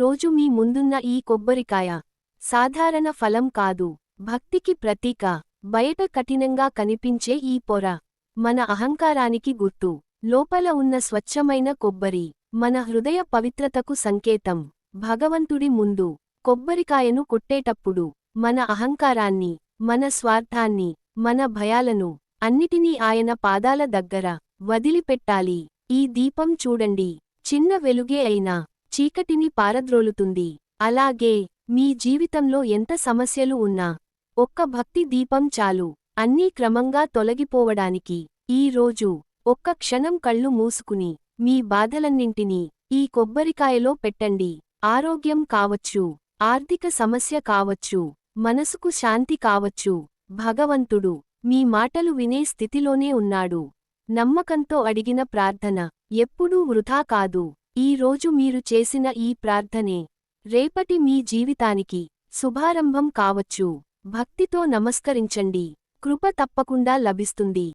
రోజు మీ ముందున్న ఈ కొబ్బరికాయ సాధారణ ఫలం కాదు, భక్తికి ప్రతీక. బయట కఠినంగా కనిపించే ఈ పొర మన అహంకారానికి గుర్తు. లోపల ఉన్న స్వచ్ఛమైన కొబ్బరి మన హృదయ పవిత్రతకు సంకేతం. భగవంతుడి ముందు కొబ్బరికాయను కొట్టేటప్పుడు మన అహంకారాన్ని, మన స్వార్థాన్ని, మన భయాలను అన్నిటినీ ఆయన పాదాల దగ్గర వదిలిపెట్టాలి. ఈ దీపం చూడండి, చిన్న వెలుగే అయినా చీకటిని పారద్రోలుతుంది. అలాగే మీ జీవితంలో ఎంత సమస్యలు ఉన్నా ఒక్క భక్తి దీపం చాలు, అన్నీ క్రమంగా తొలగిపోవడానికి. ఈ రోజు ఒక్క క్షణం కళ్ళు మూసుకుని మీ బాధలన్నింటినీ ఈ కొబ్బరికాయలో పెట్టండి. ఆరోగ్యం కావచ్చు, ఆర్థిక సమస్య కావచ్చు, మనసుకు శాంతి కావచ్చు, భగవంతుడు మీ మాటలు వినే స్థితిలోనే ఉన్నాడు. నమ్మకంతో అడిగిన ప్రార్థన ఎప్పుడూ వృథా కాదు. ఈ రోజు మీరు చేసిన ఈ ప్రార్థనే రేపటి మీ జీవితానికి శుభారంభం కావచ్చు. భక్తితో నమస్కరించండి, కృప తప్పకుండా లభిస్తుంది.